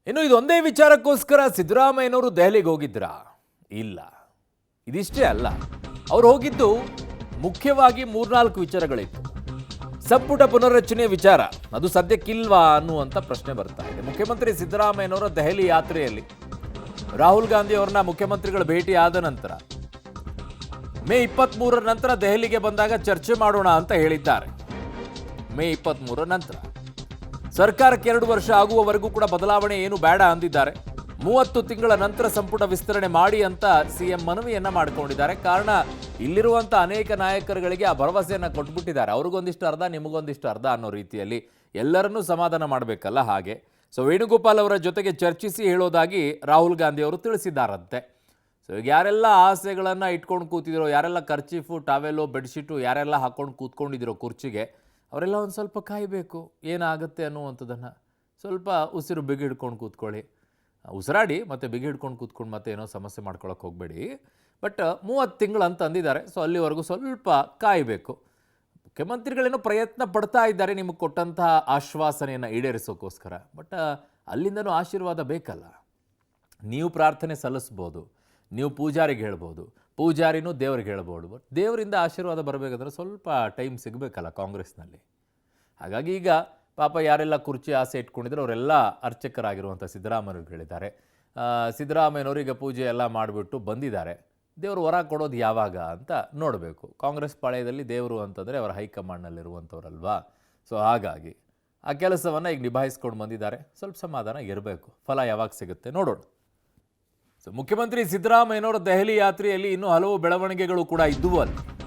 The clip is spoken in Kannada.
ಇನ್ನು ಇದೊಂದೇ ವಿಚಾರಕ್ಕೋಸ್ಕರ ಸಿದ್ದರಾಮಯ್ಯನವರು ದೆಹಲಿಗೆ ಹೋಗಿದ್ರಾ? ಇಲ್ಲ, ಇದಿಷ್ಟೇ ಅಲ್ಲ. ಅವ್ರು ಹೋಗಿದ್ದು ಮುಖ್ಯವಾಗಿ 3-4 ವಿಚಾರಗಳಿತ್ತು. ಸಂಪುಟ ಪುನರ್ರಚನೆ ವಿಚಾರ, ಅದು ಸದ್ಯಕ್ಕಿಲ್ವಾ ಅನ್ನುವಂಥ ಪ್ರಶ್ನೆ ಬರ್ತಾ ಇದೆ. ಮುಖ್ಯಮಂತ್ರಿ ಸಿದ್ದರಾಮಯ್ಯನವರ ದೆಹಲಿ ಯಾತ್ರೆಯಲ್ಲಿ ರಾಹುಲ್ ಗಾಂಧಿ ಅವರನ್ನ ಮುಖ್ಯಮಂತ್ರಿಗಳ ಭೇಟಿ ಆದ ನಂತರ ಮೇ 23ರ ನಂತರ ದೆಹಲಿಗೆ ಬಂದಾಗ ಚರ್ಚೆ ಮಾಡೋಣ ಅಂತ ಹೇಳಿದ್ದಾರೆ. ಮೇ 23ರ ನಂತರ ಸರ್ಕಾರಕ್ಕೆ 2 ವರ್ಷ ಆಗುವವರೆಗೂ ಕೂಡ ಬದಲಾವಣೆ ಏನು ಬೇಡ ಅಂದಿದ್ದಾರೆ. 30 ತಿಂಗಳ ನಂತರ ಸಂಪುಟ ವಿಸ್ತರಣೆ ಮಾಡಿ ಅಂತ ಸಿಎಂ ಮನವಿಯನ್ನ ಮಾಡಿಕೊಂಡಿದ್ದಾರೆ. ಕಾರಣ ಇಲ್ಲಿರುವಂಥ ಅನೇಕ ನಾಯಕರುಗಳಿಗೆ ಆ ಭರವಸೆಯನ್ನು ಕೊಟ್ಬಿಟ್ಟಿದ್ದಾರೆ. ಅವ್ರಿಗೊಂದಿಷ್ಟು ಅರ್ಧ, ನಿಮಗೊಂದಿಷ್ಟು ಅರ್ಧ ಅನ್ನೋ ರೀತಿಯಲ್ಲಿ ಎಲ್ಲರನ್ನೂ ಸಮಾಧಾನ ಮಾಡಬೇಕಲ್ಲ. ಹಾಗೆ ಸೊ ವೇಣುಗೋಪಾಲ್ ಅವರ ಜೊತೆಗೆ ಚರ್ಚಿಸಿ ಹೇಳೋದಾಗಿ ರಾಹುಲ್ ಗಾಂಧಿ ಅವರು ತಿಳಿಸಿದ್ದಾರಂತೆ. ಸೊ ಈಗ ಯಾರೆಲ್ಲ ಆಸೆಗಳನ್ನು ಇಟ್ಕೊಂಡು ಕೂತಿದ್ರು, ಯಾರೆಲ್ಲ ಕರ್ಚೀಫು, ಟಾವೆಲು, ಬೆಡ್ಶೀಟು ಯಾರೆಲ್ಲ ಹಾಕ್ಕೊಂಡು ಕೂತ್ಕೊಂಡಿದ್ರು ಕುರ್ಚಿಗೆ, ಅವರೆಲ್ಲ ಒಂದು ಸ್ವಲ್ಪ ಕಾಯಬೇಕು ಏನಾಗುತ್ತೆ ಅನ್ನುವಂಥದ್ದನ್ನು. ಸ್ವಲ್ಪ ಉಸಿರು ಬಿಗಿ ಹಿಡ್ಕೊಂಡು ಕೂತ್ಕೊಳ್ಳಿ, ಉಸಿರಾಡಿ ಮತ್ತು ಬಿಗಿ ಹಿಡ್ಕೊಂಡು ಕೂತ್ಕೊಂಡು ಮತ್ತೆ ಏನೋ ಸಮಸ್ಯೆ ಮಾಡ್ಕೊಳಕ್ಕೆ ಹೋಗಬೇಡಿ. ಬಟ್ 30 ತಿಂಗಳು ಅಂತ ಅಂದಿದ್ದಾರೆ. ಸೊ ಅಲ್ಲಿವರೆಗೂ ಸ್ವಲ್ಪ ಕಾಯಬೇಕು. ಮುಖ್ಯಮಂತ್ರಿಗಳೇನೋ ಪ್ರಯತ್ನ ಪಡ್ತಾ ಇದ್ದಾರೆ ನಿಮಗೆ ಕೊಟ್ಟಂತಹ ಆಶ್ವಾಸನೆಯನ್ನು ಈಡೇರಿಸೋಕ್ಕೋಸ್ಕರ. ಬಟ್ ಅಲ್ಲಿಂದನೂ ಆಶೀರ್ವಾದ ಬೇಕಲ್ಲ. ನೀವು ಪ್ರಾರ್ಥನೆ ಸಲ್ಲಿಸ್ಬೋದು, ನೀವು ಪೂಜಾರಿಗೆ ಹೇಳ್ಬೋದು, ಪೂಜಾರಿನೂ ದೇವ್ರಿಗೆ ಹೇಳ್ಬೋದು. ಬಟ್ ದೇವರಿಂದ ಆಶೀರ್ವಾದ ಬರಬೇಕಂದ್ರೆ ಸ್ವಲ್ಪ ಟೈಮ್ ಸಿಗಬೇಕಲ್ಲ ಕಾಂಗ್ರೆಸ್ನಲ್ಲಿ. ಹಾಗಾಗಿ ಈಗ ಪಾಪ ಯಾರೆಲ್ಲ ಕುರ್ಚಿ ಆಸೆ ಇಟ್ಕೊಂಡಿದ್ರು ಅವರೆಲ್ಲ ಅರ್ಚಕರಾಗಿರುವಂಥ ಸಿದ್ದರಾಮಯ್ಯವ್ರಿಗೆ ಹೇಳಿದ್ದಾರೆ. ಸಿದ್ದರಾಮಯ್ಯನವರು ಈಗ ಪೂಜೆ ಎಲ್ಲ ಮಾಡಿಬಿಟ್ಟು ಬಂದಿದ್ದಾರೆ. ದೇವರು ವರ ಕೊಡೋದು ಯಾವಾಗ ಅಂತ ನೋಡಬೇಕು. ಕಾಂಗ್ರೆಸ್ ಪಾಳ್ಯದಲ್ಲಿ ದೇವರು ಅಂತಂದರೆ ಅವರ ಹೈಕಮಾಂಡ್ನಲ್ಲಿರುವಂಥವ್ರಲ್ವಾ. ಸೊ ಹಾಗಾಗಿ ಆ ಕೆಲಸವನ್ನು ಈಗ ನಿಭಾಯಿಸ್ಕೊಂಡು ಬಂದಿದ್ದಾರೆ. ಸ್ವಲ್ಪ ಸಮಾಧಾನ ಇರಬೇಕು. ಫಲ ಯಾವಾಗ ಸಿಗುತ್ತೆ ನೋಡೋಣ. ಸೊ ಮುಖ್ಯಮಂತ್ರಿ ಸಿದ್ದರಾಮಯ್ಯನವರ ದೆಹಲಿ ಯಾತ್ರೆಯಲ್ಲಿ ಇನ್ನೂ ಹಲವು ಬೆಳವಣಿಗೆಗಳು ಕೂಡ ಇದ್ದುವು ಅಲ್ಲಿ.